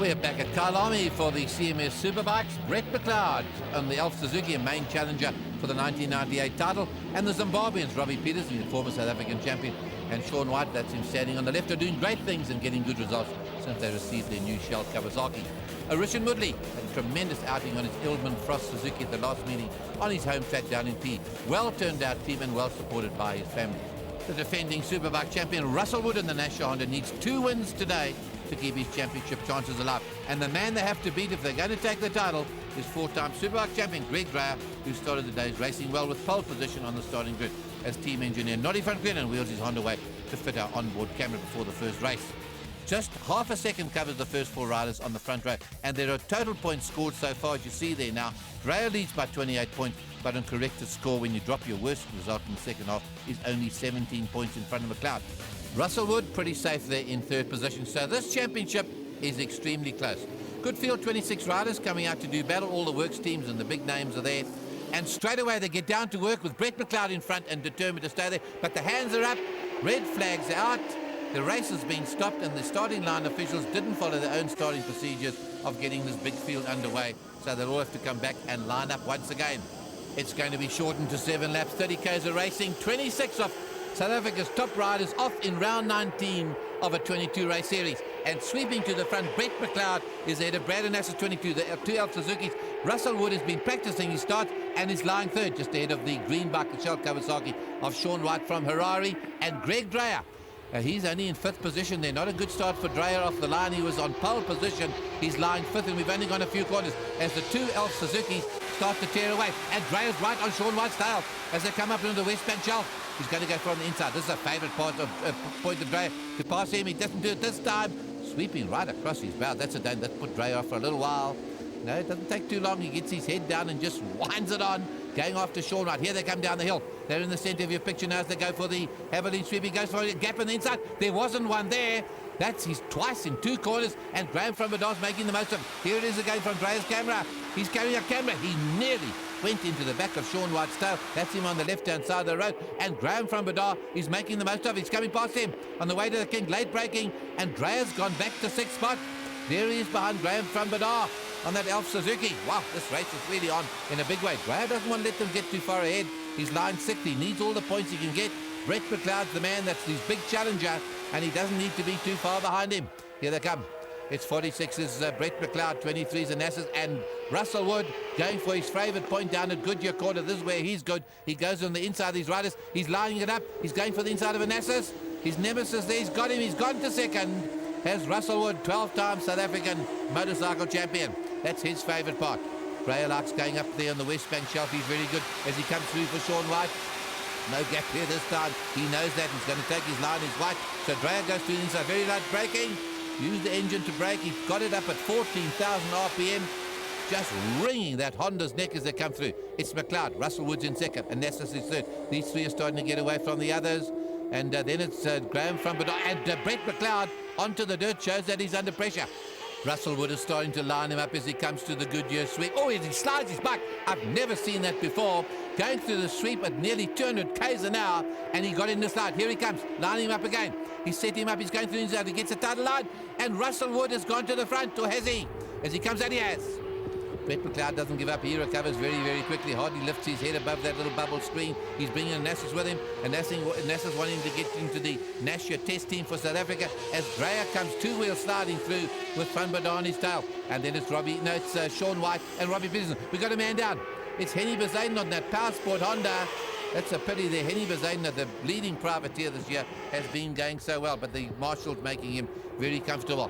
We're back at Kyalami for the CMS Superbikes. Brett McLeod on the Elf Suzuki, a main challenger for the 1998 title. And the Zimbabweans, Robbie Peterson, the former South African champion, and Sean White, that's him standing on the left, are doing great things and getting good results since they received their new Shell Kawasaki. Rishan Mudley had a tremendous outing on his Eldman Frost Suzuki at the last meeting on his home track down in P. Well turned out team and well supported by his family. The defending Superbike champion Russell Wood in the Nash Honda needs 2 wins today to keep his championship chances alive. And the man they have to beat if they're going to take the title is 4-time Superbike champion Greg Dreyer, who started the day's racing well with pole position on the starting grid as team engineer Noddy van Gren wheels his Honda away to fit our onboard camera before the first race. Just half a second covers the first 4 riders on the front row, and there are total points scored so far, as you see there now. Dreyer leads by 28 points, but on corrected score, when you drop your worst result in the second half, is only 17 points in front of McLeod. Russell Wood pretty safe there in 3rd position, so this championship is extremely close. Good field, 26 riders coming out to do battle. All the works teams and the big names are there. And straight away they get down to work with Brett McLeod in front and determined to stay there. But the hands are up, red flags are out. The race has been stopped and the starting line officials didn't follow their own starting procedures of getting this big field underway. So they'll all have to come back and line up once again. It's going to be shortened to 7 laps, 30 k's of racing, 26 of South Africa's top riders off in round 19 of a 22 race series. And sweeping to the front, Brett McLeod is ahead of Brad and Nass's 22, the 2 Elf Suzukis. Russell Wood has been practicing his start and is lying 3rd, just ahead of the green bike, the Shell Kawasaki of Sean White from Harare, and Greg Dreyer. He's only in 5th position there. Not a good start for Dreyer off the line. He was on pole position. He's lying 5th, and we've only gone a few corners as the 2 Elf Suzukis start to tear away. And Dreyer's right on Sean White's tail as they come up into the West Bank shelf. He's going to go from the inside. This is a favourite point of Dreyer to pass him. He doesn't do it this time. Sweeping right across his bow. That's a done. That's put Dreyer off for a little while. No, it doesn't take too long. He gets his head down and just winds it on, going after Sean White. Here they come down the hill. They're in the centre of your picture now as they go for the Haviland sweep. He goes for a gap on the inside. There wasn't one there. That's his twice in 2 corners, and Graham from Bador's making the most of it. Here it is again from Dreyer's camera. He's carrying a camera. He nearly went into the back of Sean White's tail. That's him on the left-hand side of the road. And Graham from Bador is making the most of it. He's coming past him on the way to the King, late braking, and Dreyer's gone back to 6th spot. There he is behind Graham from Bador on that Elf Suzuki. Wow, this race is really on in a big way. Dreyer doesn't want to let them get too far ahead. He's lying 6th. He needs all the points he can get. Brett McLeod's the man that's his big challenger, and he doesn't need to be too far behind him. Here they come. It's 46's Brett McLeod, 23's Anastas, and Russell Wood going for his favourite point down at Goodyear Corner. This is where he's good. He goes on the inside of these riders. He's lining it up. He's going for the inside of Anastas. His nemesis there, he's got him. He's gone to 2nd. Has Russell Wood, 12-time South African motorcycle champion. That's his favourite part. Dreyer likes going up there on the West Bank shelf. He's very good as he comes through for Sean White. No gap here this time. He knows that. He's going to take his line. He's White. So Dreyer goes through the inside. Very light braking. Use the engine to brake. He's got it up at 14,000 RPM. Just wringing that Honda's neck as they come through. It's McLeod. Russell Wood's in 2nd. And Nassas is 3rd. These 3 are starting to get away from the others. And then it's Graham from Bador. And Brett McLeod onto the dirt shows that he's under pressure. Russell Wood is starting to line him up as he comes to the Goodyear sweep. Oh, he slides his bike. I've never seen that before. Going through the sweep at nearly 200 k's an hour, and he got in the slide. Here he comes, lining him up again. He set him up. He's going through the inside. He gets a title line, and Russell Wood has gone to the front, or has he? As he comes out, he has. Brett McLeod doesn't give up. He recovers very, very quickly. Hardly lifts his head above that little bubble screen. He's bringing Nassas with him, and Nassas wanting to get into the Nashia test team for South Africa as Dreyer comes 2-wheel sliding through with Van Bador on his tail. And then it's Sean White and Robbie Peterson. We got a man down. It's Henny Bezaden on that Power Sport Honda. That's a pity there. Henny Bezaden, the leading privateer this year, has been going so well, but the marshal's making him very comfortable.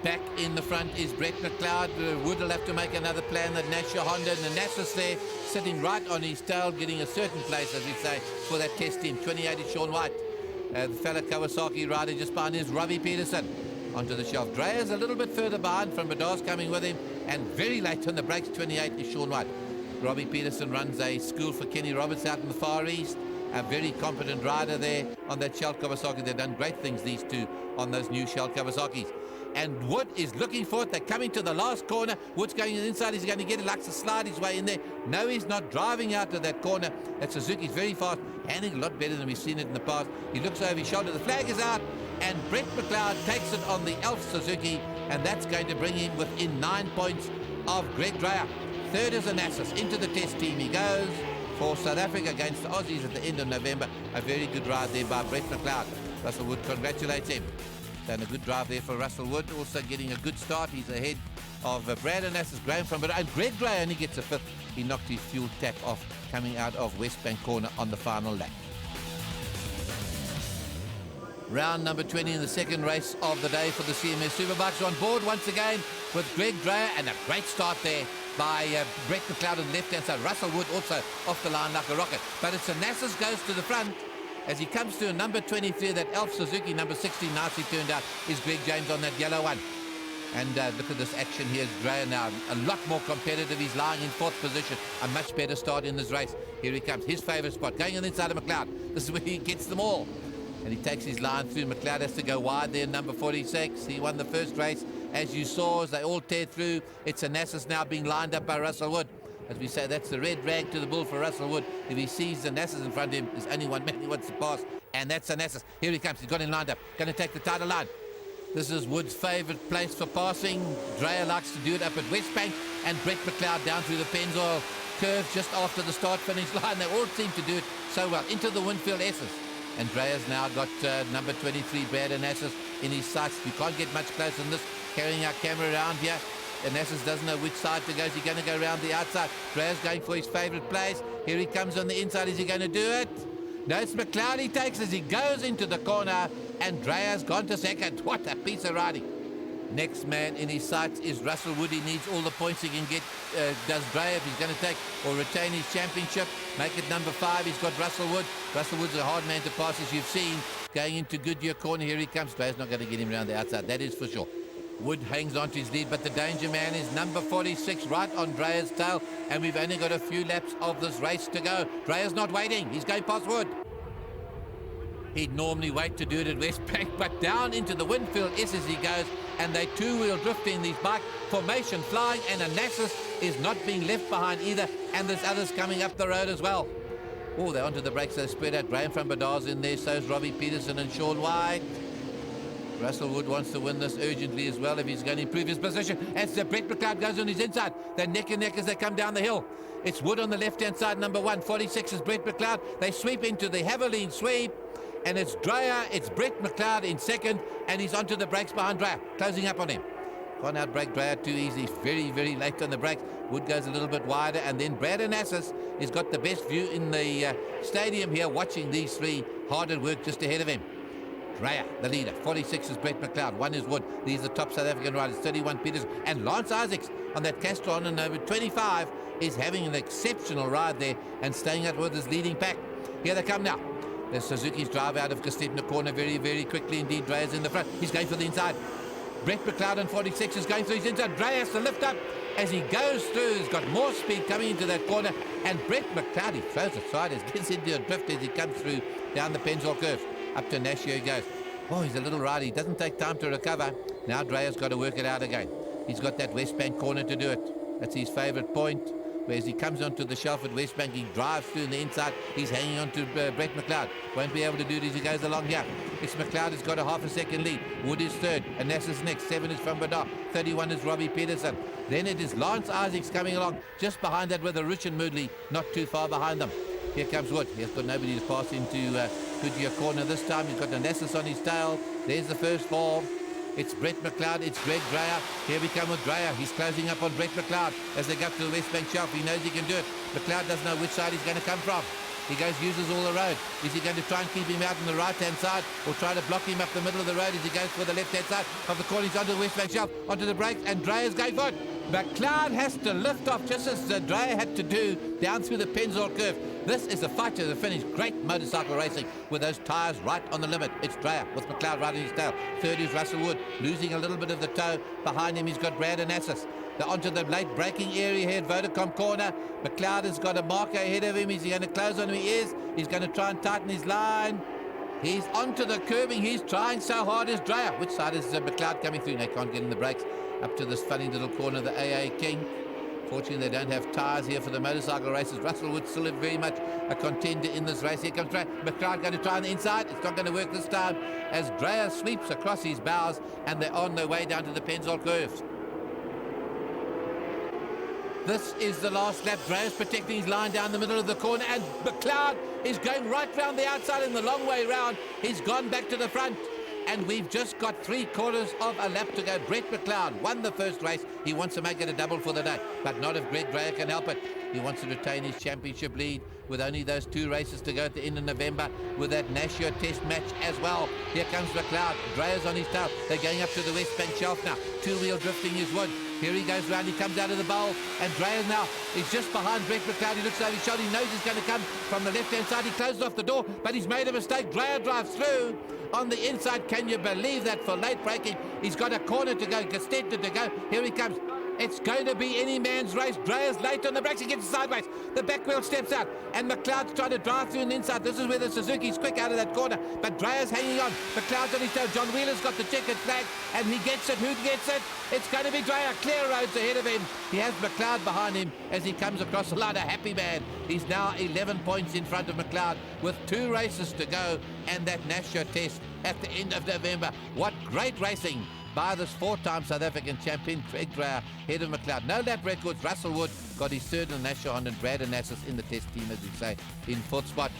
Back in the front is Brett McLeod. Wood will have to make another plan. The Nashia Honda and the Nassas there sitting right on his tail, getting a certain place, as we say, for that test team. 28 is Sean White. The fellow Kawasaki rider just behind is Robbie Peterson. Onto the shelf. Dreyer's a little bit further behind. From Bador's coming with him. And very late on the brakes, 28 is Sean White. Robbie Peterson runs a school for Kenny Roberts out in the Far East. A very competent rider there on that Shell Kawasaki. They've done great things, these 2, on those new Shell Kawasakis. And Wood is looking for it. They're coming to the last corner. Wood's going inside. He's going to get it. Likes to slide his way in there. No, he's not driving out of that corner. That Suzuki's very fast, handling a lot better than we've seen it in the past. He looks over his shoulder. The flag is out. and Brett McLeod takes it on the Elf Suzuki, and that's going to bring him within 9 points of Greg Dreyer. Third is Onassis. Into the test team he goes for South Africa against the Aussies at the end of November. A very good ride there by Brett McLeod. Russell Wood congratulates him. Done a good drive there for Russell Wood, also getting a good start. He's ahead of Brad Onassis, Graham from Badar, and Greg Dreyer only gets a fifth. He knocked his fuel tap off coming out of West Bank corner on the final lap. Round number 20 in the second race of the day for the CMS Superbikes. On board once again with Greg Dreyer, and a great start there by Brett McLeod on the left-hand side. Russell Wood also off the line like a rocket. But it's Onassis goes to the front as he comes to a number 23, that Elf Suzuki, number 16, nicely turned out, is Greg James on that yellow one. And look at this action here. Dreyer now a lot more competitive. He's lying in fourth position. A much better start in this race. Here he comes. His favourite spot, going on the inside of McLeod. This is where he gets them all. And he takes his line through. McLeod has to go wide there, number 46. He won the first race. As you saw, as they all tear through, it's Onassis now being lined up by Russell Wood. As we say, that's the red rag to the bull for Russell Wood. If he sees Onassis in front of him, there's only one man he wants to pass, and that's Onassis. Here he comes. He's got him lined up. Going to take the title line. This is Wood's favourite place for passing. Dreyer likes to do it up at West Bank, and Brett McLeod down through the Pennzoil curve just after the start-finish line. They all seem to do it so well. Into the Winfield S's. And Dreyer's now got number 23, Brad Onassis, in his sights. You can't get much closer than this, carrying our camera around here. Onassis doesn't know which side to go. Is he going to go around the outside? Dreyer's going for his favourite place. Here he comes on the inside. Is he going to do it? No, it's McLeod he takes as he goes into the corner, and Dreyer's gone to second. What a piece of riding. Next man in his sights is Russell Wood. He needs all the points he can get. Does Dreyer, if he's going to take or retain his championship, make it number 5. He's got Russell Wood. Russell Wood's a hard man to pass, as you've seen. Going into Goodyear corner, here he comes. Dreyer's not going to get him around the outside, that is for sure. Wood hangs on to his lead, but the danger man is number 46, right on Dreyer's tail, and we've only got a few laps of this race to go. Dreyer's not waiting. He's going past Wood. He'd normally wait to do it at West Bank, but down into the Winfield S as he goes, and they two-wheel drifting these bike formation flying, and Onassis is not being left behind either, and there's others coming up the road as well. Oh, they're onto the brakes, they spread out. Graham from Badar's in there, so's Robbie Peterson and Sean White. Russell Wood wants to win this urgently as well if he's going to improve his position. As Brett McLeod goes on his inside, they're neck and neck as they come down the hill. It's Wood on the left-hand side, number 1. 46 is Brett McLeod. They sweep into the Haviland sweep, and it's Dreyer, it's Brett McLeod in second, and he's onto the brakes behind Dreyer, closing up on him. Can't outbrake Dreyer too easy. Very, very late on the brakes. Wood goes a little bit wider, and then Brad Onassis has got the best view in the stadium here, watching these three hard at work just ahead of him. Dreyer, the leader. 46 is Brett McLeod. 1 is Wood. These are the top South African riders. 31 Peters, and Lance Isaacs on that Castron, and number 25 is having an exceptional ride there and staying out with his leading pack. Here they come now. The Suzuki's drive out of Kastepna corner very, very quickly indeed. Dreyer's in the front. He's going for the inside. Brett McLeod on 46 is going through his inside. Dreyer has to lift up as he goes through. He's got more speed coming into that corner. And Brett McLeod, he throws it sideways, gets into a drift as he comes through down the Pennzoil curve. Up to Nashio he goes. Oh, he's a little rider. He doesn't take time to recover. Now Dreyer's got to work it out again. He's got that West Bank corner to do it. That's his favourite point. Whereas he comes onto the shelf at West Bank, he drives through in the inside. He's hanging on to Brett McLeod. Won't be able to do it as he goes along here. It's McLeod who's got a half a second lead. Wood is third. Onassis next. 7 is from Badar. 31 is Robbie Peterson. Then it is Lance Isaacs coming along just behind that with a Richard Moodley not too far behind them. Here comes Wood. He's got nobody to pass into Goodyear corner this time. He's got Onassis on his tail. There's the first fall. It's Brett McLeod, it's Greg Dreyer. Here we come with Dreyer. He's closing up on Brett McLeod as they go up to the West Bank shelf. He knows he can do it. McLeod doesn't know which side he's going to come from. He goes, uses all the road. Is he going to try and keep him out on the right-hand side, or try to block him up the middle of the road as he goes for the left-hand side of the corner? He's onto the West Bank shelf, onto the brakes, and Dreyer's going for it. McLeod has to lift off just as Dreyer had to do down through the Pennzoil curve. This is a fight to the finish. Great motorcycle racing with those tyres right on the limit. It's Dreyer with McLeod riding his tail. Third is Russell Wood, losing a little bit of the toe. Behind him, he's got Brad Onassis. They're onto the late braking area here at Vodacom corner. McLeod has got a marker ahead of him. Is he going to close on him? He is. He's going to try and tighten his line. He's onto the curbing. He's trying so hard as Dreyer. Which side is McLeod coming through? They can't get in the brakes. Up to this funny little corner, the AA King. Unfortunately, they don't have tyres here for the motorcycle races. Russell Wood still very much a contender in this race. Here comes McLeod going to try on the inside. It's not going to work this time as Dreyer sweeps across his bows, and they're on their way down to the Penzol curves. This is the last lap. Dreyer's protecting his line down the middle of the corner, and McLeod is going right round the outside in the long way round. He's gone back to the front, and we've just got 3/4 of a lap to go. Brett McLeod won the first race. He wants to make it a double for the day, but not if Greg Dreyer can help it. He wants to retain his championship lead with only those 2 races to go at the end of November with that Nashua test match as well. Here comes McLeod. Dreyer's on his tail. They're going up to the West Bank shelf now. 2-wheel drifting is Wood. Here he goes round, he comes out of the bowl, and Dreyer now is just behind Brett McLeod. He looks over his shoulder, he knows he's going to come from the left-hand side. He closes off the door, but he's made a mistake. Dreyer drives through on the inside. Can you believe that for late braking? He's got a corner to go, Gestetner to go. Here he comes. It's going to be any man's race. Dreyer's late on the brakes. He gets sideways. The back wheel steps out, and McLeod's trying to drive through on the inside. This is where the Suzuki's quick out of that corner, but Dreyer's hanging on. McLeod's on his tail. John Wheeler's got the checkered flag, and he gets it. Who gets it? It's going to be Dreyer. Clear roads ahead of him. He has McLeod behind him as he comes across the line. A happy man. He's now 11 points in front of McLeod with 2 races to go and that Nashua test at the end of November. What great racing by this 4-time South African champion, Greg Dreyer, head of McLeod. No lap records. Russell Wood got his third in the Nashua Honda, and Brad Anassis in the test team, as we say, in 4th spot.